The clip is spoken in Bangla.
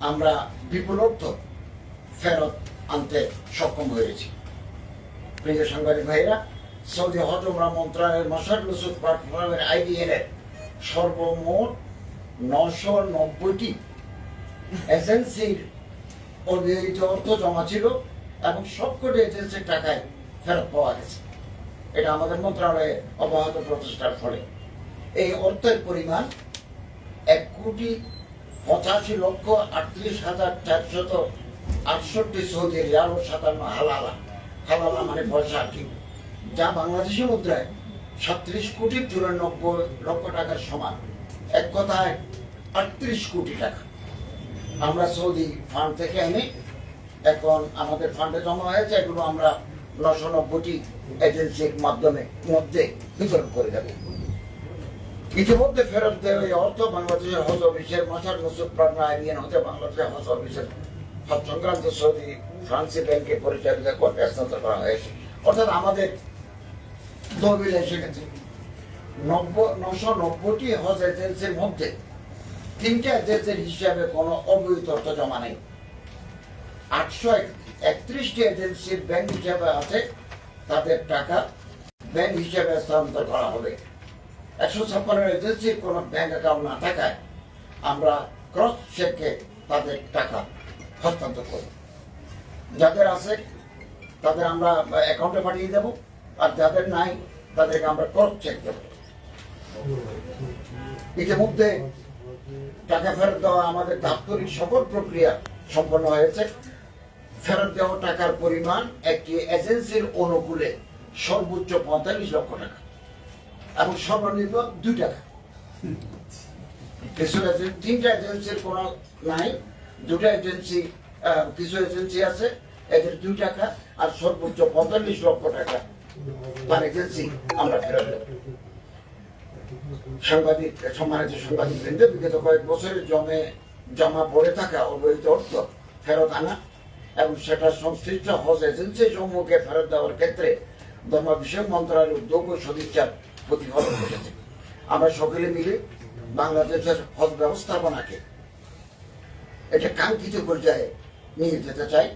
আমরা বিপুল অর্থ ফেরত আনতে সক্ষম হয়েছি। প্রিয় সাংবাদিক ভাইরা, সৌদি হজ উমরা মন্ত্রণালয়ের মাসার লুসুদ প্ল্যাটফর্মের IBN এর সর্বমোট 990টি এজেন্সির অব্যবহৃত অর্থ জমা ছিল এবং সবকটি এজেন্সির টাকায় ফেরত পাওয়া গেছে। এটা আমাদের মন্ত্রণালয়ে অব্যাহত প্রচেষ্টার ফলে এই অর্থের পরিমাণ 1,85,38,468 সৌদি রিয়াল ও 57 হালালা। হালালা মানে পয়সা আর কি, যা বাংলাদেশি মুদ্রায় 37,94,00,000 টাকার সমান। এক কথায় 38 কোটি টাকা আমরা সৌদি ফান্ড থেকে এনে এখন আমাদের ফান্ডে জমা হয়েছে। এগুলো আমরা 990টি এজেন্সির মধ্যে বিতরণ করে দেব। ইতিমধ্যে ফেরত দেওয়া এই অর্থ বাংলাদেশের হজ অফিসের মাসার লুসুদ প্ল্যাটফর্ম IBN হতে বাংলাদেশের হজ অফিসের হজ সংক্রান্ত সৌদি ফ্রান্সি ব্যাংকে পরিচালিত করতে হস্তান্তর করা হয়েছে। অর্থাৎ আমাদের তহবিলে এসে গেছে। 990টি হজ এজেন্সির মধ্যে 3টা এজেন্সির হিসাবে কোনো অবৈধ অর্থ জমা নেই। 831টি এজেন্সির ব্যাংক হিসাবে আছে, তাদের টাকা ব্যাংক হিসাবে হস্তান্তর করা হবে। 156 এজেন্সির কোনো ব্যাংক অ্যাকাউন্ট না থাকায় আমরা ক্রস চেকে তাদের টাকা হস্তান্তর করব। যাদের আছে তাদের আমরা অ্যাকাউন্টে পাঠিয়ে দেব, আর যাদের নাই তাদেরকে আমরা ক্রস চেক দেব। ইতিমধ্যে টাকা ফেরত দেওয়া আমাদের দাপ্তরিক সকল প্রক্রিয়া সম্পন্ন হয়েছে। ফেরত দেওয়া টাকার পরিমাণ একটি এজেন্সির অনুকূলে সর্বোচ্চ 45 লক্ষ টাকা এবং সর্বনিম্ন 2 টাকা। কিছু 3টা এজেন্সির কোনো নাই, 2টা এজেন্সি, কিছু এজেন্সি আছে এদের 2 টাকা আর সর্বোচ্চ 45 লক্ষ টাকা পার এজেন্সি আমরা ফেরত দেব। সম্মানিত সাংবাদিক বৃন্দ, বিগত কয়েক বছরের জমা পড়ে থাকা অবৈধ অর্থ ফেরত আনা এবং সেটা সংশ্লিষ্ট হজ এজেন্সি সমূহকে ফেরত দেওয়ার ক্ষেত্রে ধর্ম বিষয়ক মন্ত্রণালয়ের উদ্যোগ ও সদিচ্ছার প্রতিফলন ঘটেছে। আমরা সকলে মিলে বাংলাদেশের হজ ব্যবস্থাপনাকে এটা কাঙ্ক্ষিত পর্যায়ে নিয়ে যেতে চাই।